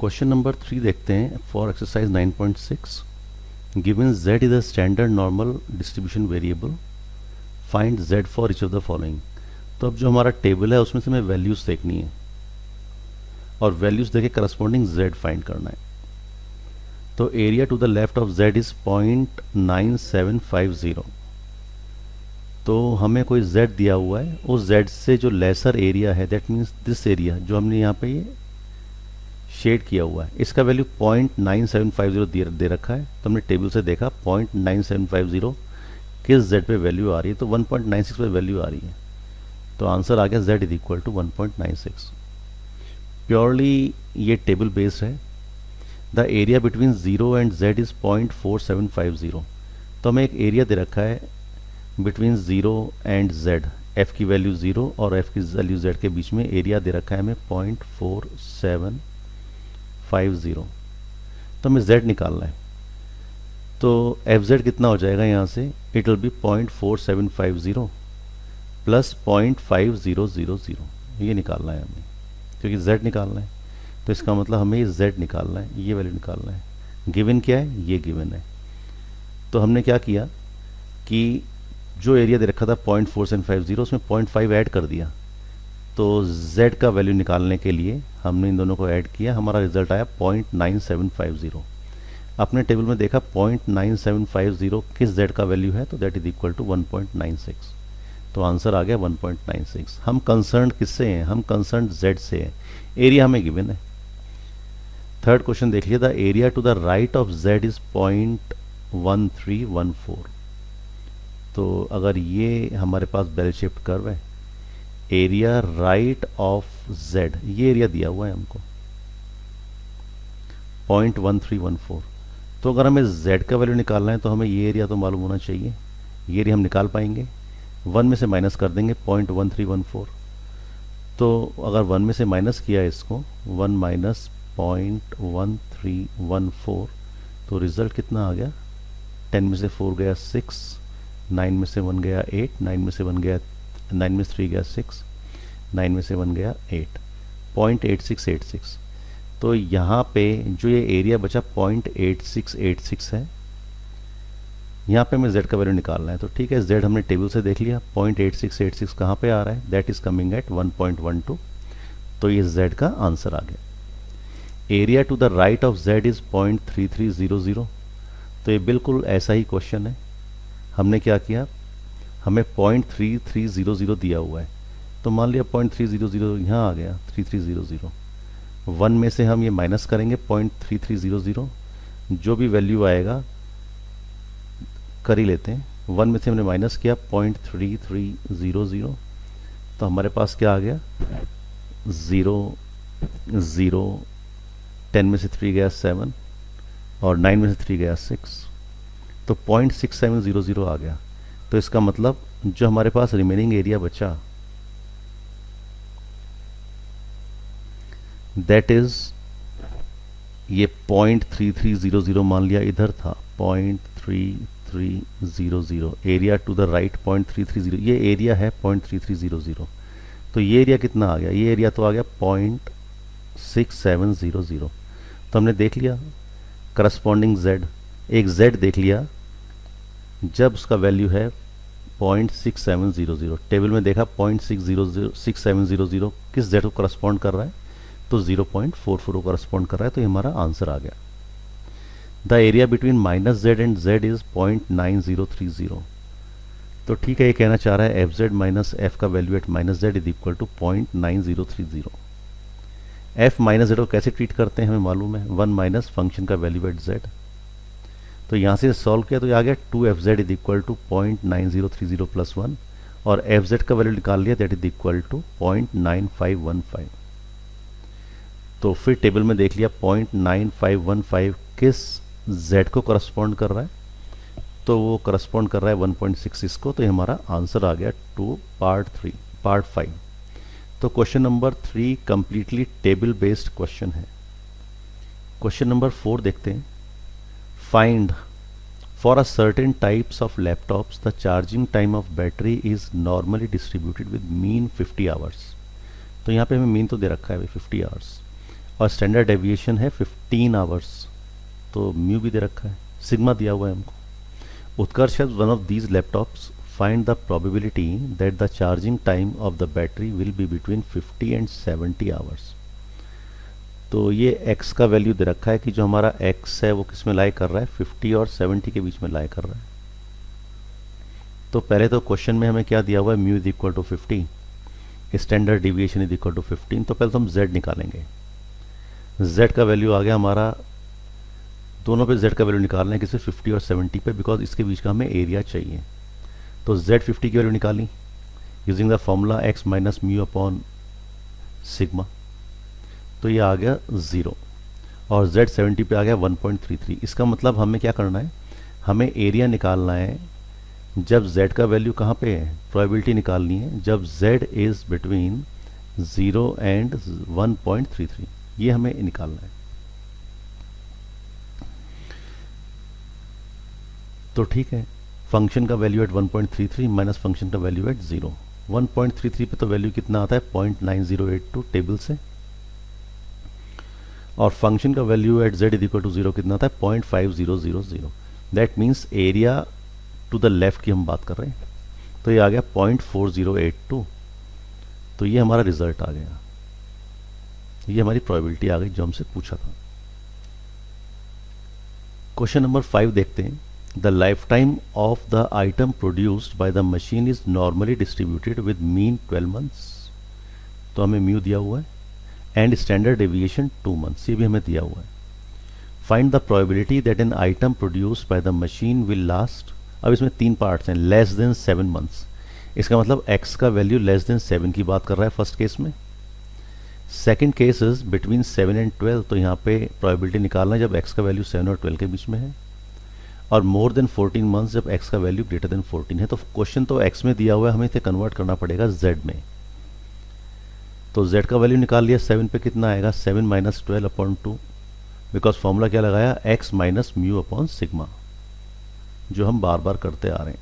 Question number 3 देखते हैं for exercise 9.6। Given z is a standard normal distribution variable, find z for each of the following. तो अब जो हमारा table है उसमें से हमें वैल्यूज़ देखनी है और वैल्यूज़ देके करस्पॉन्डिंग z फाइंड करना है। तो area to the left of z is 0.9750। तो हमें कोई z दिया हुआ है, उस z से जो लेसर एरिया है दैट मीन्स दिस एरिया जो हमने यहाँ पे ये शेड किया हुआ है, इसका वैल्यू 0.9750 दे रखा है। तो हमने टेबल से देखा 0.9750 किस z पे वैल्यू आ रही है, तो 1.96 पे वैल्यू आ रही है। तो आंसर आ गया z is equal to 1.96। Purely ये टेबल बेस्ड है। The area between 0 and z is 0.4750। तो हमें एक एरिया दे रखा है बिटवीन 0 एंड z, f की वैल्यू 0 और f की वैल्यू z के बीच में एरिया दे रखा है हमें 0.4750। तो हमें z निकालना है। तो fz कितना हो जाएगा यहाँ से, इट विल बी 0.4750 प्लस 0.5000, ये निकालना है हमें क्योंकि z निकालना है। तो इसका मतलब हमें ये z निकालना है, ये वैल्यू निकालना है। गिवन क्या है, ये गिवन है। तो हमने क्या किया कि जो एरिया दे रखा था 0.4750 उसमें 0.5 ऐड कर दिया। तो z का वैल्यू निकालने के लिए हमने इन दोनों को ऐड किया, हमारा रिजल्ट आया 0.9750। अपने टेबल में देखा 0.9750 किस z का वैल्यू है, तो दैट इज इक्वल टू 1.96। तो आंसर आ गया 1.96। हम कंसर्न किससे हैं, हम कंसर्न z से हैं। एरिया हमें गिवन है। थर्ड क्वेश्चन देख लिया, the area to the right of z is 0.1314। तो अगर ये हमारे पास बेल शेप्ड कर्व है, एरिया राइट ऑफ z, ये एरिया दिया हुआ है हमको 0.1314। तो अगर हमें z का वैल्यू निकालना है तो हमें ये एरिया तो मालूम होना चाहिए। ये एरिया हम निकाल पाएंगे, 1 में से माइनस कर देंगे 0.1314। तो अगर 1 में से माइनस किया इसको, 1 माइनस 0.1314, तो रिजल्ट कितना आ गया, 10 में से 4 गया 6, 9 में से 1 गया 8, 9 में से 1 गया 9 में से 3 गया 6, 9 में से 1 गया 8, 0.8686। तो यहाँ पे जो ये एरिया बचा 0.8686 है, यहाँ पे हमें z का वैल्यू निकालना है। तो ठीक है, z हमने टेबल से देख लिया 0.8686 कहाँ पे आ रहा है, दैट इज कमिंग एट 1.12। तो ये z का आंसर आ गया। Area to the right of z is 0.3300। तो ये बिल्कुल ऐसा ही क्वेश्चन है। हमने क्या किया, हमें 0.3300 दिया हुआ है, तो मान लिया 0.300 यहाँ आ गया 3300। 1 में से हम ये माइनस करेंगे 0.3300, जो भी वैल्यू आएगा कर ही लेते हैं। 1 में से हमने माइनस किया 0.3300, तो हमारे पास क्या आ गया 0 0, 10 में से 3 गया 7 और 9 में से 3 गया 6, तो 0.6700 आ गया। तो इसका मतलब जो हमारे पास रिमेनिंग एरिया बचा दैट इज ये 0.3300 मान लिया इधर था 0.3300, एरिया टू द राइट 0.330, ये एरिया है 0.3300। तो ये एरिया कितना आ गया, ये एरिया तो आ गया 0.6700। तो हमने देख लिया करस्पॉन्डिंग z, एक z देख लिया जब उसका वैल्यू है 0.6700। टेबल में देखा 0.6700 किस z को करस्पॉन्ड कर रहा है, तो 0.44 को करस्पॉन्ड कर रहा है। तो ये हमारा आंसर आ गया। The area between minus z and z is 0.9030। तो ठीक है, ये कहना चाह रहा है fz माइनस f का value at minus z is equal to 0.9030। f minus z को कैसे ट्रीट करते हैं हमें मालूम है, 1 माइनस फंक्शन का वैल्यू एट z। तो यहाँ से सॉल्व किया तो ये आ गया 2fz is equal to 0.9030 plus 1, और fz का वैल्यू निकाल लिया दैट इज इक्वल टू 0.9515। तो फिर टेबल में देख लिया 0.9515 किस z को करस्पॉन्ड कर रहा है, तो वो करस्पॉन्ड कर रहा है 1.66 को। तो ये हमारा आंसर आ गया टू पार्ट 5। तो question number 3 completely table based question है। क्वेश्चन नंबर 4 देखते हैं। Find for a certain types of laptops the charging time of battery is normally distributed with mean 50 hours. तो यहाँ पे हमें मीन तो दे रखा है 50 आवर्स। और स्टैंडर्ड डेविएशन है 15 आवर्स, तो म्यू भी दे रखा है, सिग्मा दिया हुआ है हमको। Utkarsh has one of these laptops, find the probability that the charging time of the battery will be between 50 and 70 hours. तो ये x का वैल्यू दे रखा है कि जो हमारा x है वो किस में लाई कर रहा है, 50 और 70 के बीच में लाई कर रहा है। तो पहले तो क्वेश्चन में हमें क्या दिया हुआ है, mu is equal to 50, standard deviation is equal to 15। तो पहले तो हम z निकालेंगे। z का वैल्यू आ गया हमारा, दोनों पे z का वैल्यू निकालना है, किसी 50 और 70 पे, बिकॉज इसके बीच का हमें एरिया चाहिए। तो z 50 की वैल्यू निकाली using the formula x minus mu upon sigma, तो ये आ गया 0, और z 70 पे आ गया 1.33। इसका मतलब हमें क्या करना है, हमें एरिया निकालना है जब z का वैल्यू कहाँ पे है, प्रोबेबिलिटी निकालनी है जब z इज बिटवीन 0 एंड 1.33, ये हमें निकालना है। तो ठीक है, फंक्शन का वैल्यू एट 1.33 माइनस फंक्शन का वैल्यू एट 0। 1.33 पे तो वैल्यू कितना आता है, 0.9082 टेबल से, और फंक्शन का value at z is equal to 0 कितना आता है, 0.5000। That means area to the left की हम बात कर रहे हैं, तो ये आ गया 0.4082। तो ये हमारा रिजल्ट आ गया, ये हमारी प्रोबेबिलिटी आ गई जो हमसे पूछा था। क्वेश्चन नंबर 5 देखते हैं। The life time of the item produced by the machine is normally distributed with mean 12 months, तो हमें म्यू दिया हुआ है, एंड स्टैंडर्ड डेविएशन 2 मंथ्स, ये भी हमें दिया हुआ है। Find the probability that an item produced by the machine will last, अब इसमें 3 पार्ट्स हैं, लेस देन 7 मंथ्स, इसका मतलब x का वैल्यू लेस देन 7 की बात कर रहा है फर्स्ट केस में। Second case is between 7 and 12, तो यहाँ पे प्रोबेबिलिटी निकालना है जब x का वैल्यू 7 और 12 के बीच में है, और मोर देन 14 मंथ्स जब x का वैल्यू ग्रेटर देन 14 है। तो क्वेश्चन तो x में दिया हुआ है, हमें इसे कन्वर्ट करना पड़ेगा z में। तो z का वैल्यू निकाल लिया, 7 पे कितना आएगा, 7 माइनस 12 अपॉन 2, बिकॉज फॉर्मूला क्या लगाया, x minus mu upon sigma, जो हम बार बार करते आ रहे हैं,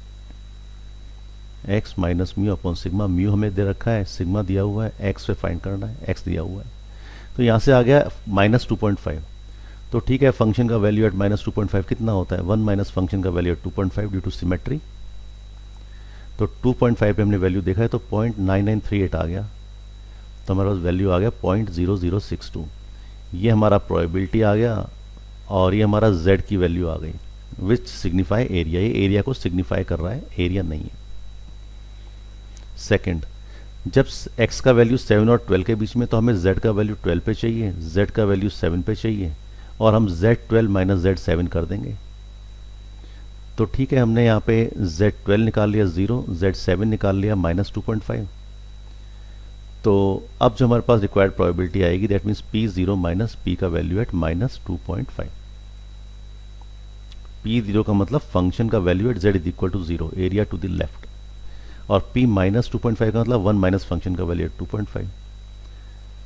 x minus mu upon sigma. Mu हमें दे रखा है, सिग्मा दिया हुआ है, x पे फाइंड करना है, x दिया हुआ है। तो यहाँ से आ गया माइनस 2.5। तो ठीक है, फंक्शन का वैल्यू एट माइनस 2.5 कितना होता है, 1 माइनस फंक्शन का value at 2.5 due to symmetry. तो 2.5 पे हमने वैल्यू देखा है, तो 0.9938 आ गया, तो हमारे पास वैल्यू आ गया 0.0062। ये हमारा प्रोबेबिलिटी आ गया, और ये हमारा z की वैल्यू आ गई, विच सिग्निफाई एरिया, ये एरिया को सिग्निफाई कर रहा है, एरिया नहीं है। सेकंड, जब x का वैल्यू 7 और 12 के बीच में, तो हमें z का वैल्यू 12 पे चाहिए, z का वैल्यू 7 पे चाहिए, और हम z12 माइनस z7 कर देंगे। तो ठीक है, हमने यहाँ पे z12 निकाल लिया 0, z7 निकाल लिया माइनस 2.5। तो अब जो हमारे पास रिक्वायर्ड प्रोबेबिलिटी आएगी, that means p0 minus p का वैल्यू एट माइनस 2.5। p0 का मतलब फंक्शन का value at z is equal to 0, area to the left, और p माइनस 2.5 का मतलब 1 माइनस फंक्शन का वैल्यू एट 2.5।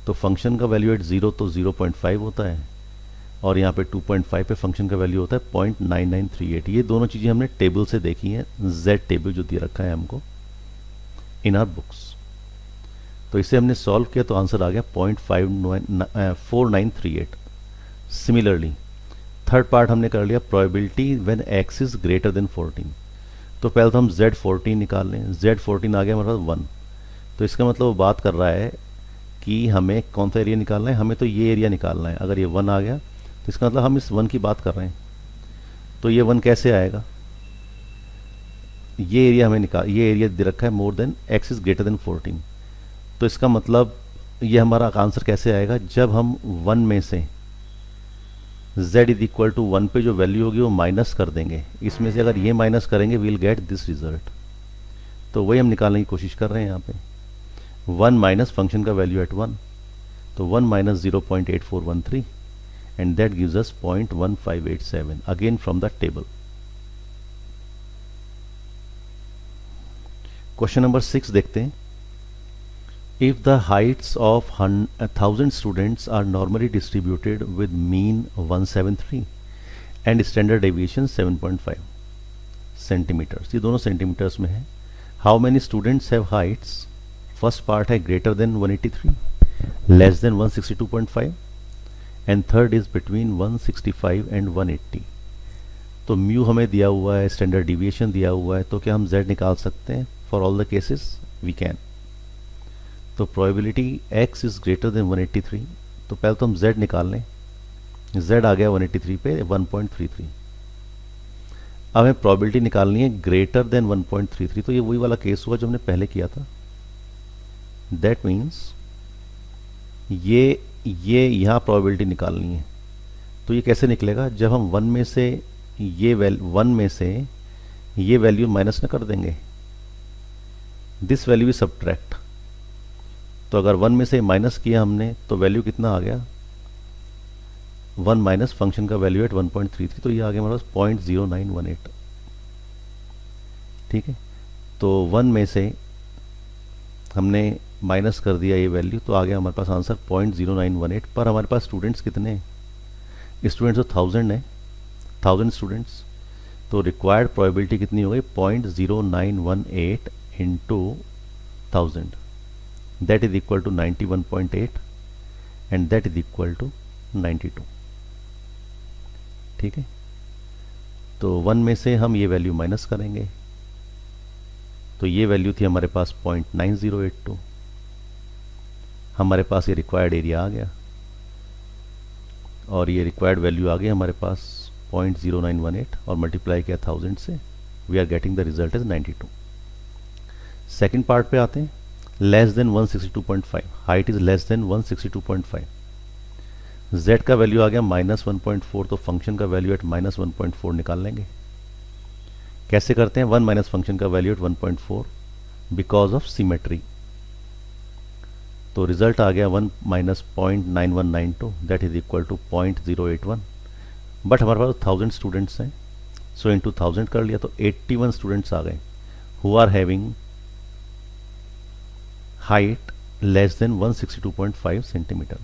तो फंक्शन का वैल्यू एट 0 तो 0.5 होता है, और यहाँ पे 2.5 पे फंक्शन का वैल्यू होता है 0.9938। ये दोनों चीज़ें हमने टेबल से देखी हैं, z टेबल जो दिया रखा है हमको इन आर बुक्स। तो इसे हमने सॉल्व किया, तो आंसर आ गया 0.4938। सिमिलरली थर्ड पार्ट हमने कर लिया, probability when x is greater then 14। तो पहले तो हम z14 निकाल लें, z14 आ गया हमारे पास 1। तो इसका मतलब वो बात कर रहा है कि हमें कौन सा एरिया निकालना है, हमें तो ये एरिया निकालना है। अगर ये 1 आ गया तो इसका मतलब हम इस 1 की बात कर रहे हैं। तो ये 1 कैसे आएगा, ये एरिया हमें ये एरिया दे रखा है more than x is greater then 14। तो इसका मतलब ये हमारा आंसर कैसे आएगा, जब हम 1 में से z इज इक्वल टू 1 पे जो वैल्यू होगी वो माइनस कर देंगे, इसमें से अगर ये माइनस करेंगे वील गेट दिस रिजल्ट। तो वही हम निकालने की कोशिश कर रहे हैं यहाँ पे, 1 माइनस फंक्शन का वैल्यू एट 1, तो 1 minus 0.8413 and that gives us 0.1587 again from the table. Question number 6 देखते हैं। If the heights of 1000 students are normally distributed with mean 173 and standard deviation 7.5 centimeters, ये दोनों सेंटीमीटर्स में है। How many students have heights? First part है greater than 183, less than 162.5 and third is between 165 and 180। तो mu हमें दिया हुआ है, स्टैंडर्ड डिविएशन दिया हुआ है, तो क्या हम z निकाल सकते हैं? For all the cases we can. तो probability x is greater than 183, तो पहले तो हम z निकाल लें। z आ गया 183 पे 1.33। अब हमें प्रोबेबिलिटी निकालनी है ग्रेटर देन 1.33, तो ये वही वाला केस हुआ जो हमने पहले किया था। दैट मीन्स ये यहाँ प्रोबेबिलिटी निकालनी है। तो ये कैसे निकलेगा? जब हम वन में से ये वैल्यू माइनस न कर देंगे, दिस वैल्यू इज सब्ट्रैक्ट। तो अगर वन में से माइनस किया हमने तो वैल्यू कितना आ गया? 1 माइनस फंक्शन का वैल्यू एट 1.33, तो ये आ गया हमारे पास 0.0918। ठीक है, तो 1 में से हमने माइनस कर दिया ये वैल्यू, तो आ गया हमारे पास आंसर 0.0918। पर हमारे पास स्टूडेंट्स कितने हैं? स्टूडेंट्स तो 1000 है, 1000 स्टूडेंट्स। तो रिक्वायर्ड प्रोबेबिलिटी कितनी हो गई? 0.0918 into 1000, that is equal to 91.8 and that is equal to 92। ठीक है, तो 1 में से हम ये वैल्यू माइनस करेंगे, तो ये वैल्यू थी हमारे पास 0.9082। हमारे पास ये रिक्वायर्ड एरिया आ गया और ये रिक्वायर्ड वैल्यू आ गई हमारे पास 0.0918 और मल्टीप्लाई किया 1000 से, we are getting the result is 92। Second part पे आते हैं। Less than 162.5, height is less than 162.5। z का वैल्यू आ गया -1.4, तो फंक्शन का वैल्यू एट -1.4 निकाल लेंगे। कैसे करते हैं? 1 माइनस फंक्शन का value at 1.4 because of symmetry. तो रिजल्ट आ गया 1 minus 0.9192, that is equal to 0.081। But हमारे पास 1000 स्टूडेंट्स हैं, सो इंटू 1000 कर लिया तो 81 स्टूडेंट्स आ गए who are having height less than 162.5 centimetre.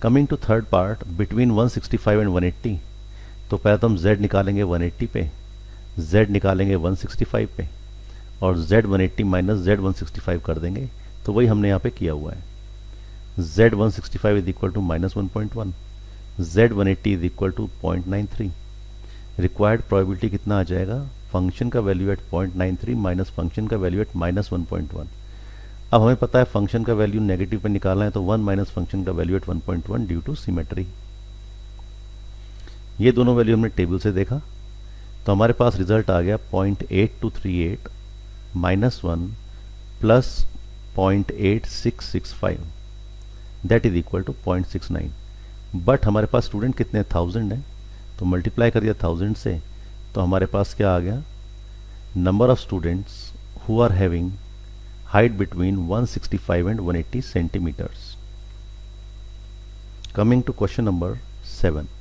Coming to third part, between 165 and 180, तो पहले तो हम z निकालेंगे 180 पे, z निकालेंगे 165 पे, और z 180 माइनस z 165 कर देंगे, तो वही हमने यहाँ पे किया हुआ है। z 165 is equal to -1.1, z 180 is equal to 0.93। Required probability कितना आ जाएगा? फंक्शन का वैल्यू एट 0.93 माइनस फंक्शन का वैल्यू एट -1.1। अब हमें पता है फंक्शन का वैल्यू नेगेटिव पे निकालना है, तो 1 माइनस फंक्शन का value at 1.1 due to symmetry. ये दोनों वैल्यू हमने टेबल से देखा, तो हमारे पास रिजल्ट आ गया 0.8238 minus 1 plus 0.8665, that is equal to 0.69। But हमारे पास स्टूडेंट कितने? 1000 हैं, तो मल्टीप्लाई कर दिया 1000 से, तो हमारे पास क्या आ गया? Number of students who are having height between 165 and 180 centimeters. Coming to question number 7.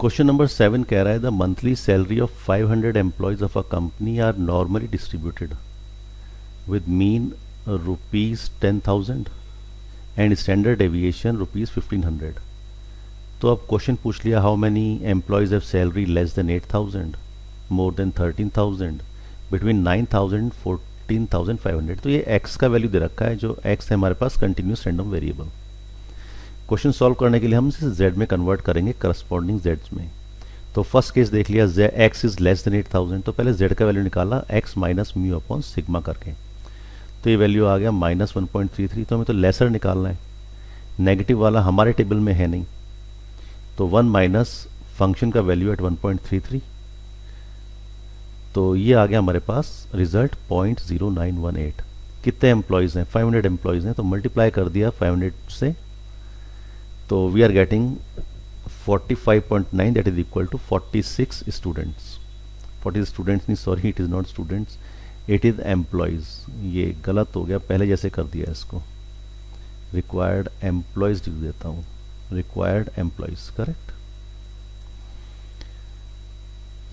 Question number 7 कह रहा है the monthly salary of 500 employees of a company are normally distributed with mean rupees 10,000 and standard deviation rupees 1500. तो अब question पूछ लिया how many employees have salary less than 8,000, more than 13,000, between 9,000 and 14,500। तो ये x का value दे रखा है, जो x है हमारे पास continuous random variable. Question solve करने के लिए हम इसे z में कन्वर्ट करेंगे करस्पॉन्डिंग z में। तो फर्स्ट केस देख लिया, x इज लेस देन 8,000, तो पहले z का वैल्यू निकाला x minus mu upon sigma करके, तो ये वैल्यू आ गया -1.33। तो हमें तो लेसर निकालना है, नेगेटिव वाला हमारे टेबल में है नहीं, तो 1 माइनस फंक्शन का वैल्यू एट 1.33, तो ये आ गया हमारे पास रिजल्ट 0.0918। कितने एम्प्लॉयज़ हैं? 500 एम्प्लॉयज़ हैं, तो मल्टीप्लाई कर दिया 500 से, तो we are getting 45.9, that is equal to 46 students. 40 students नहीं, sorry it is not students, it is employees. ये गलत हो गया, पहले जैसे कर दिया इसको, रिक्वायर्ड एम्प्लॉयज़ लिख देता हूँ, required employees, correct.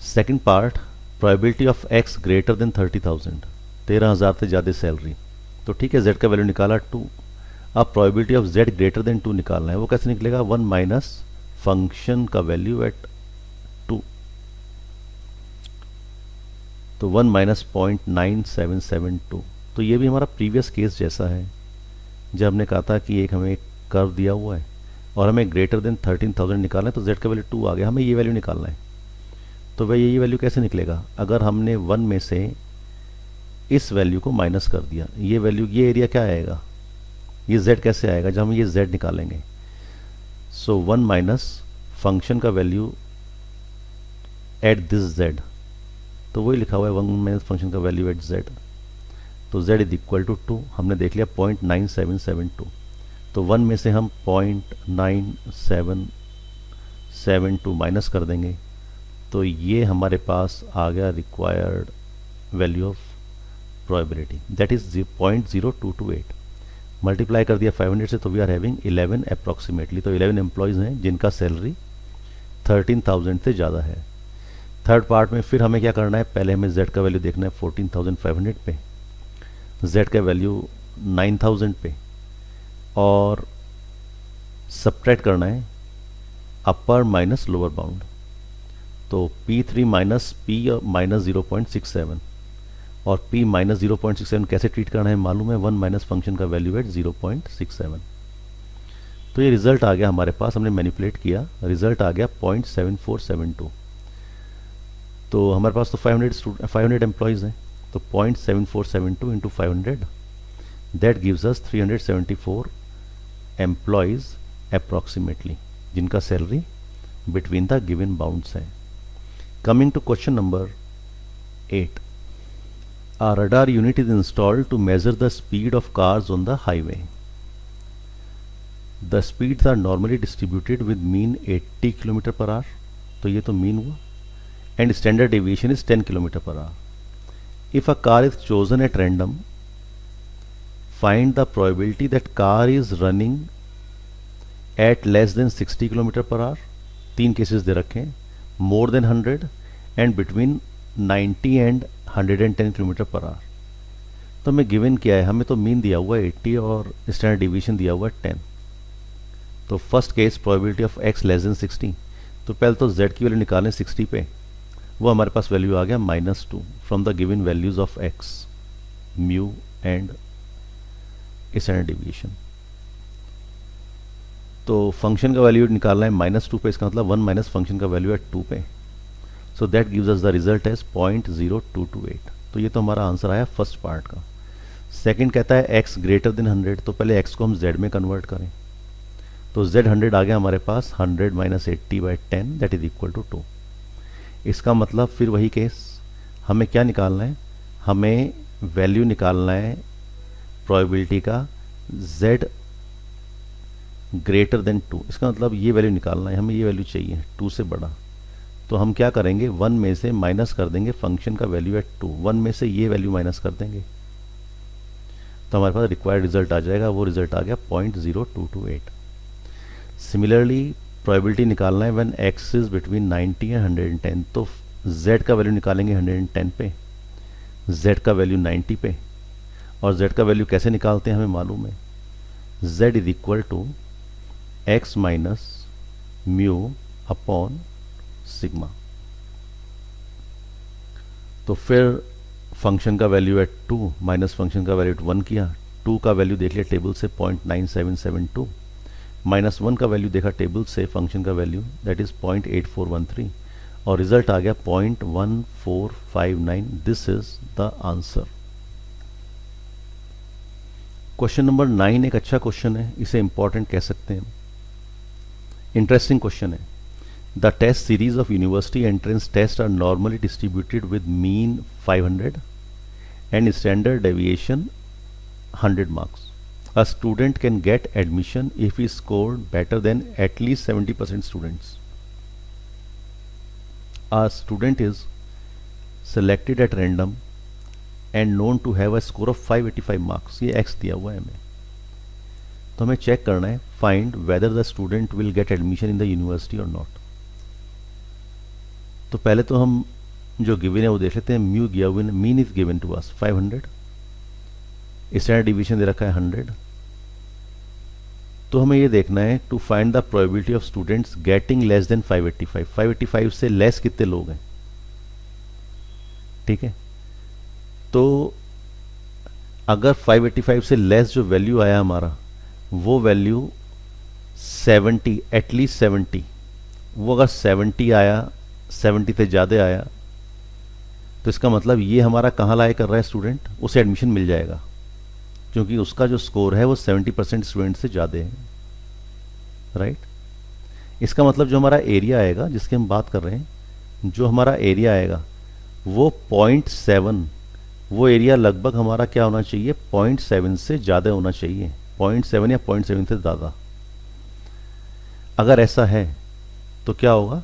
Second part, probability of x greater than 30,000, 13,000 से ज़्यादा सैलरी, तो ठीक है z का वैल्यू निकाला 2। अब probability of z greater than 2 निकालना है, वो कैसे निकलेगा? 1 माइनस फंक्शन का वैल्यू एट 2, तो 1 माइनस 0.9772। तो ये भी हमारा प्रीवियस केस जैसा है, जब हमने कहा था कि एक हमें कर्व दिया हुआ है, और हमें ग्रेटर देन 13,000 निकालना है, तो z का वैल्यू 2 आ गया, हमें ये वैल्यू निकालना है। तो भाई ये वैल्यू कैसे निकलेगा, अगर हमने 1 में से इस वैल्यू को माइनस कर दिया, ये वैल्यू, ये एरिया क्या आएगा, ये z कैसे आएगा जब हम ये z निकालेंगे। सो 1 माइनस फंक्शन का वैल्यू एट दिस z, तो वही लिखा हुआ है 1 माइनस फंक्शन का वैल्यू एट z, तो z इज इक्वल टू 2, हमने देख लिया 0.9772, तो 1 में से हम 0.9772 माइनस कर देंगे, तो ये हमारे पास आ गया required value of probability, that is 0.0228। Multiply कर दिया 500 से, तो वी आर हैविंग 11 अप्रॉक्सीमेटली, तो 11 एम्प्लॉयज़ हैं जिनका सैलरी 13,000 से ज़्यादा है। थर्ड पार्ट में फिर हमें क्या करना है, पहले हमें z का वैल्यू देखना है 14,500 पे, z का वैल्यू 9,000 पे, और सब्ट्रैक्ट करना है अपर माइनस लोअर बाउंड, तो P3 माइनस P माइनस 0.67, और P माइनस 0.67 कैसे ट्रीट करना है मालूम है, 1 माइनस फंक्शन का वैल्यू एट 0.67। तो ये रिजल्ट आ गया हमारे पास, हमने मैनिपुलेट किया, रिजल्ट आ गया 0.7472। तो हमारे पास तो 500 एम्प्लॉयज़ हैं, तो 0.7472 into 500, that gives us 374 employees approximately, जिनका salary between the given bounds है। Coming to question number 8. A radar unit is installed to measure the speed of cars on the highway. The speeds are normally distributed with mean 80 km per hour. तो ये तो mean हुआ, and standard deviation is 10 km per hour. If a car is chosen at random, find the probability that car is running at less than 60 km per hour. तीन cases they रखे हैं, more than 100 and between 90 and 110 kilometre per hour. तो हमें given क्या है, हमें तो mean दिया हुआ है 80 और स्टैंडर्ड डिवीजन दिया हुआ है 10। तो first case probability of x less than 60, तो पहले तो z की वैल्यू निकालें 60 पे, वो हमारे पास वैल्यू आ गया -2 from the given values of x, mu and standard division. तो फंक्शन का वैल्यू निकालना है -2 पे, इसका मतलब 1 माइनस फंक्शन का वैल्यू है 2 पे, so that gives us the result as 0.0228। तो ये तो हमारा आंसर आया फर्स्ट पार्ट का। सेकंड कहता है x ग्रेटर देन 100, तो पहले x को हम z में कन्वर्ट करें, तो z 100 आ गया हमारे पास, 100 minus 80/10 that is equal to 2। इसका मतलब फिर वही केस, हमें क्या निकालना है, हमें वैल्यू निकालना है प्रोबेबिलिटी का z ग्रेटर देन 2, इसका मतलब ये वैल्यू निकालना है, हमें ये वैल्यू चाहिए 2 से बड़ा। तो हम क्या करेंगे, 1 में से माइनस कर देंगे फंक्शन का वैल्यू एट 2, 1 में से ये वैल्यू माइनस कर देंगे, तो हमारे पास रिक्वायर्ड रिजल्ट आ जाएगा, वो रिजल्ट आ गया 0.0228। सिमिलरली प्रोबेबिलिटी निकालना है when x is between 90 and 110, तो z का वैल्यू निकालेंगे 110 पे, z का वैल्यू 90 पे, और z का वैल्यू कैसे निकालते हैं हमें मालूम है, z is equal to x minus mu upon sigma. तो फिर फंक्शन का वैल्यू एट 2 माइनस फंक्शन का वैल्यू एट 1 किया, 2 का वैल्यू देख लिया टेबल से 0.9772, माइनस 1 का वैल्यू देखा टेबल से फंक्शन का वैल्यू दैट इज 0.8413, और रिजल्ट आ गया 0.1459। This is the answer. Question number 9 एक अच्छा क्वेश्चन है, इसे इंपॉर्टेंट कह सकते हैं, इंटरेस्टिंग क्वेश्चन है। The test series of university entrance tests are normally distributed with mean 500 and standard deviation 100 marks. A student can get admission if he scored better than at least 70% students. A student is selected at random and known to have a score of 585 marks. ये x दिया हुआ है हमें, तो हमें check करना है, find whether the student will get admission in the university or not. तो पहले तो हम जो गिवन है वो देख लेते हैं, mu given, mean is given to us 500, standard division दे रखा है 100, तो हमें ये देखना है to find the probability of students getting less than 585। 585 से लेस कितने लोग हैं, ठीक है। तो अगर 585 से लेस जो वैल्यू आया हमारा, वो वैल्यू 70, एटलीस्ट 70, वो अगर 70 आया, 70 से ज़्यादा आया, तो इसका मतलब ये हमारा कहाँ लाए कर रहा है स्टूडेंट, उसे एडमिशन मिल जाएगा, क्योंकि उसका जो स्कोर है वो 70% स्टूडेंट से ज़्यादा है, राइट। इसका मतलब जो हमारा एरिया आएगा जिसकी हम बात कर रहे हैं, जो हमारा एरिया आएगा वो 0.7, वो एरिया लगभग हमारा क्या होना चाहिए, 0.7 से ज़्यादा होना चाहिए, 0.7 या 0.7 से ज़्यादा। अगर ऐसा है तो क्या होगा,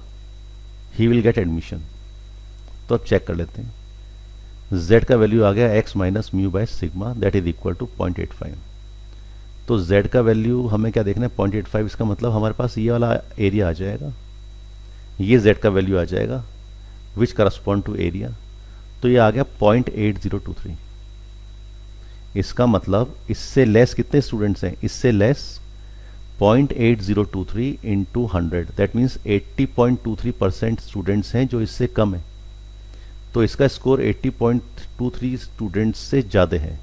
ही विल गेट एडमिशन। तो अब चेक कर लेते हैं। z का वैल्यू आ गया x minus mu by sigma that is equal to 0.85। तो z का वैल्यू हमें क्या देखना है, 0.85। इसका मतलब हमारे पास ये वाला एरिया आ जाएगा, ये z का वैल्यू आ जाएगा विच करस्पॉन्ड टू एरिया। तो ये आ गया 0.8023। इसका मतलब इससे लेस कितने स्टूडेंट्स हैं, इससे less 0.8023 into 100, that means 80.23% students हैं जो इससे कम है। तो इसका स्कोर 80.23 स्टूडेंट्स से ज़्यादा है,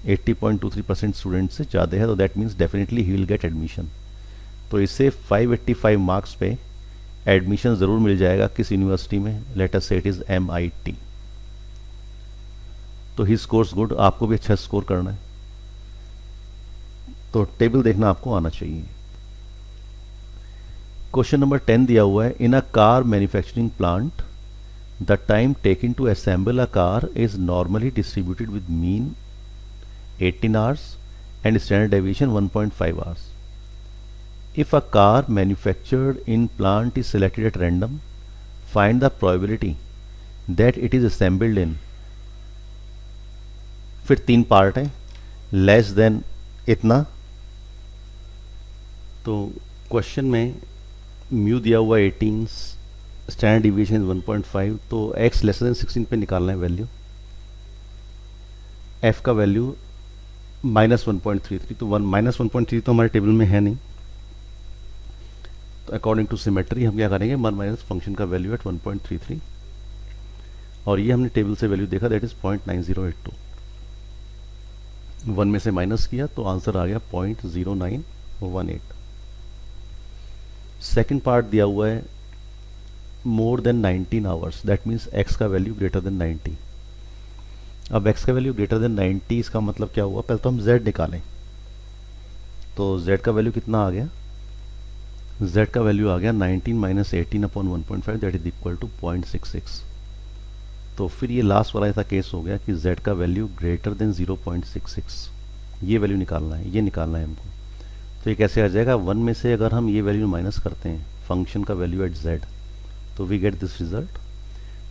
80.23% स्टूडेंट्स से ज़्यादा है, तो that means definitely he will get admission. तो इसे 585 मार्क्स पे एडमिशन ज़रूर मिल जाएगा। किस यूनिवर्सिटी में, लेट अस से इट इज़ MIT। तो ही स्कोर्स गुड, आपको भी अच्छा स्कोर करना है, तो टेबल देखना आपको आना चाहिए। क्वेश्चन नंबर 10 दिया हुआ है, in a car manufacturing plant the time taken to assemble a car is normally distributed with mean 18 hours and standard deviation 1.5 hours. If a car manufactured in plant is selected at random, find the probability that it is assembled in, फिर 3 part है, less than इतना। तो question में mu दिया हुआ 18, standard deviation 1.5, तो x less than 16 पे निकालना है वैल्यू। f का वैल्यू -1.33, तो -1.3 तो हमारे टेबल में है नहीं, तो अकॉर्डिंग टू सिमेट्री हम क्या करेंगे, 1 माइनस फंक्शन का वैल्यू एट 1.33, और ये हमने टेबल से वैल्यू देखा दैट इज 0.9082, 1 में से माइनस किया तो आंसर आ गया 0.0918। सेकेंड पार्ट दिया हुआ है more than 19 hours, that means x का वैल्यू ग्रेटर देन 90। अब x का वैल्यू ग्रेटर देन 90, इसका मतलब क्या हुआ, पहले तो हम z निकालें। तो z का वैल्यू कितना आ गया, z का वैल्यू आ गया 19 minus 18 upon 1.5 that is equal to 0.66। तो फिर ये लास्ट वाला ऐसा केस हो गया कि z का वैल्यू ग्रेटर देन 0.66, ये वैल्यू निकालना है, ये निकालना है हमको। तो ये कैसे आ जाएगा, 1 में से अगर हम ये वैल्यू माइनस करते हैं फंक्शन का वैल्यू एट z, तो वी गेट दिस रिजल्ट।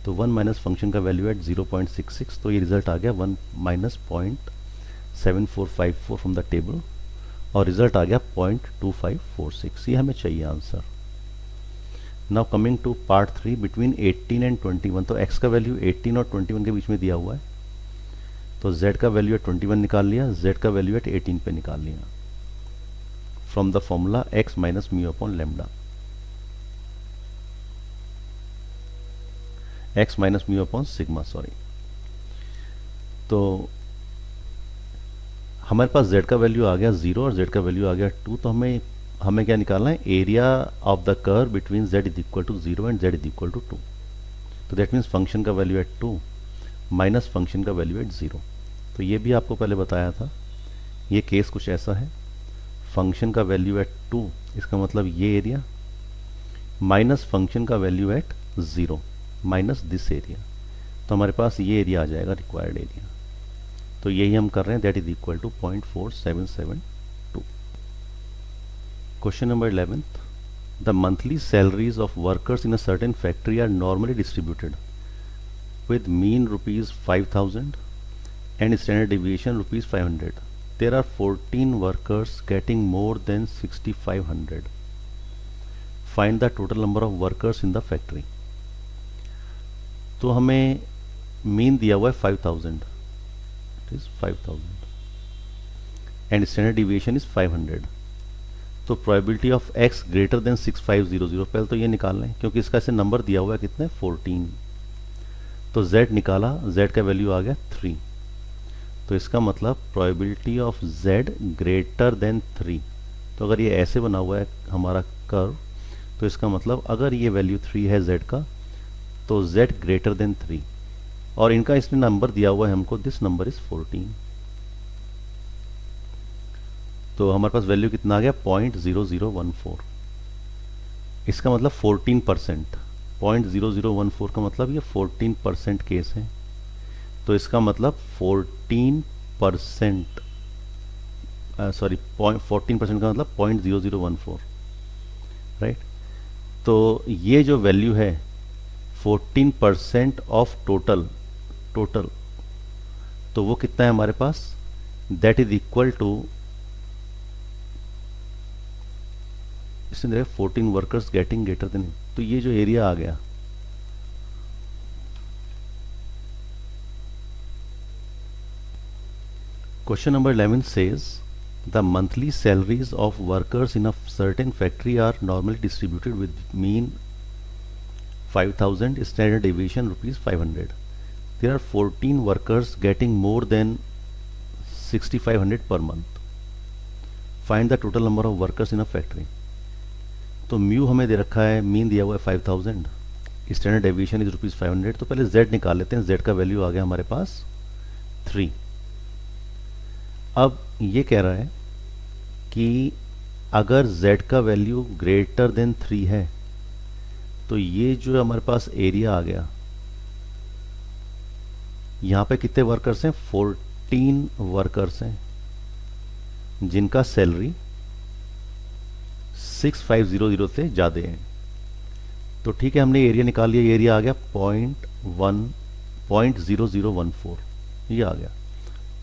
तो 1 माइनस फंक्शन का वैल्यू एट 0.66, तो ये रिजल्ट आ गया 1 माइनस 0.7454 फ्रॉम द टेबल, और रिजल्ट आ गया 0.2546। ये हमें चाहिए answer. Now coming to part 3, between 18 and 21, तो x का वैल्यू 18 और 21 के बीच में दिया हुआ है, तो z का वैल्यू एट 21 निकाल लिया, z का वैल्यू एट 18 पे निकाल लिया from the formula x minus mu upon lambda, x minus mu upon sigma, sorry. तो हमारे पास z का वैल्यू आ गया 0 और z का वैल्यू आ गया 2, तो हमें क्या निकालना है, area of the curve between z is equal to 0 and z is equal to 2। तो दैट मीन्स फंक्शन का वैल्यू एट 2 माइनस फंक्शन का वैल्यू एट 0। तो ये भी आपको पहले बताया था, ये केस कुछ ऐसा है, फंक्शन का वैल्यू एट 2, इसका मतलब ये एरिया, माइनस फंक्शन का value at 0 minus this area, तो हमारे पास ये एरिया आ जाएगा रिक्वायर्ड एरिया। तो यही हम कर रहे हैं, that is equal to 0.4772। Question number 11, the monthly salaries of workers in a certain factory are normally distributed with mean rupees 5000 and standard deviation rupees 500. There are 14 workers getting more than 6500. Find the total number of workers in the factory. तो हमें mean दिया हुआ है 5000, it is 5000 and standard deviation is 500. तो probability of x greater than 6500, पहले तो ये निकालना है क्योंकि इसका ऐसे नंबर दिया हुआ है कितने, 14। तो z निकाला, z का वैल्यू आ गया 3, तो इसका मतलब probability of z greater than 3, तो अगर ये ऐसे बना हुआ है हमारा कर्व, तो इसका मतलब अगर ये वैल्यू 3 है z का, तो z ग्रेटर देन 3, और इनका इसने नंबर दिया हुआ है हमको, दिस नंबर इज 14। तो हमारे पास वैल्यू कितना आ गया 0.0014। इसका मतलब 14%। 0.0014 का मतलब ये 14% केस है, तो इसका मतलब 14%, सॉरी 14% का मतलब 0.0014, राइट। तो ये जो वैल्यू है 14% ऑफ टोटल, तो वो कितना है हमारे पास, दैट इज इक्वल टू, इसमें 14 वर्कर्स गेटिंग ग्रेटर देन, तो ये जो एरिया आ गया, question number 11 says the monthly salaries of workers in a certain factory are normally distributed with mean 5000, standard deviation rupees 500. There are 14 workers getting more than 6500 per month. Find the total number of workers in a factory. तो mu हमें दे रखा है, mean दिया हुआ है 5000, standard deviation is rupees 500। तो पहले z निकाल लेते हैं। z का वैल्यू आ गया हमारे पास 3। अब ये कह रहा है कि अगर z का वैल्यू ग्रेटर देन 3 है, तो ये जो हमारे पास एरिया आ गया, यहाँ पे कितने वर्कर्स हैं, 14 वर्कर्स हैं जिनका सैलरी 6500 से ज़्यादा है। तो ठीक है, हमने एरिया निकाल लिया, एरिया आ गया 0.0014, ये आ गया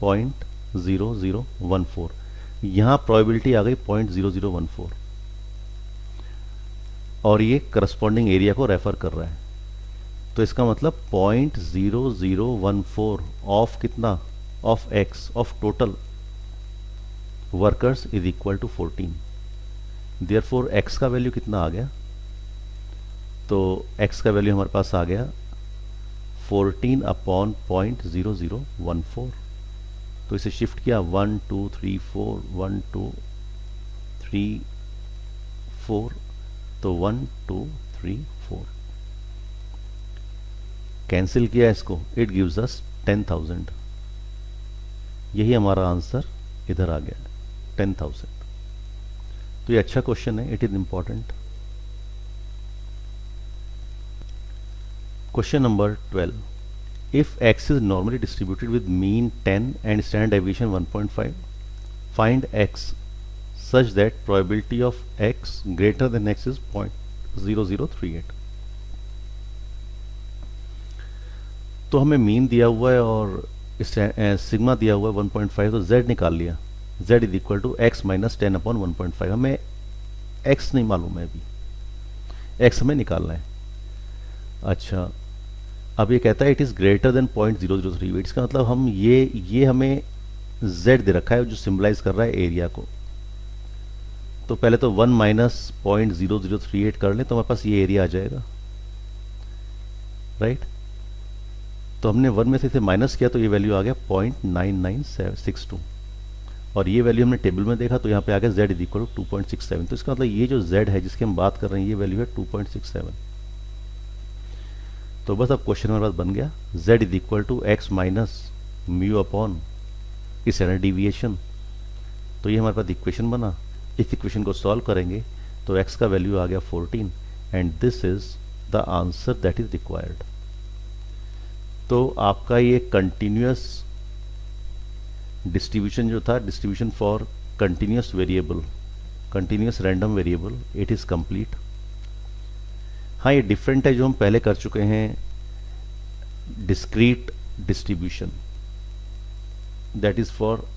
0.0014। यहाँ प्रोबेबिलिटी आ गई 0.0014, और ये करस्पॉन्डिंग एरिया को रेफर कर रहा है। तो इसका मतलब 0.0014 ऑफ कितना, of x, of total workers is equal to 14। Therefore x का वैल्यू कितना आ गया, तो x का वैल्यू हमारे पास आ गया 14 अपॉन 0.0014। तो इसे शिफ्ट किया 1 2 3 4, 1 2 3 4, तो 1 2 3 4 कैंसिल किया इसको, इट गिव्स अस 10,000। यही हमारा आंसर इधर आ गया 10,000। तो ये अच्छा क्वेश्चन है, it is important. Question number 12, if x is normally distributed with mean 10 and standard deviation 1.5, find x such that probability of x greater than x is 0.0038। तो हमें मीन दिया हुआ है और सिग्मा दिया हुआ है 1.5, तो z निकाल लिया, z is equal to x minus 10 upon 1.5। हमें x नहीं मालूम है, अभी x हमें निकालना है। अच्छा, अब ये कहता है इट इज़ ग्रेटर देन 0.0038। इसका मतलब हम ये हमें z दे रखा है जो सिंबलाइज कर रहा है एरिया को। तो पहले तो 1 माइनस 0.0038 कर लें, तो हमारे पास ये एरिया आ जाएगा, राइट। तो हमने 1 में से इसे माइनस किया, तो ये वैल्यू आ गया 0.9962, और ये वैल्यू हमने टेबल में देखा तो यहाँ पे आ गया z इज इक्वल टू 2.67। तो इसका मतलब ये जो z है जिसकी हम बात कर रहे हैं, ये वैल्यू है 2.67। तो बस अब क्वेश्चन हमारे पास बन गया, z is equal to x minus mu upon standard deviation. तो ये हमारे पास इक्वेशन बना। इस इक्वेशन को सॉल्व करेंगे तो x का वैल्यू आ गया 14, and this is the answer that is required. तो आपका ये कंटिन्यूअस डिस्ट्रीब्यूशन जो था, distribution for continuous variable, continuous random variable, it is complete. हाँ, ये डिफरेंट है जो हम पहले कर चुके हैं, discrete distribution, that is for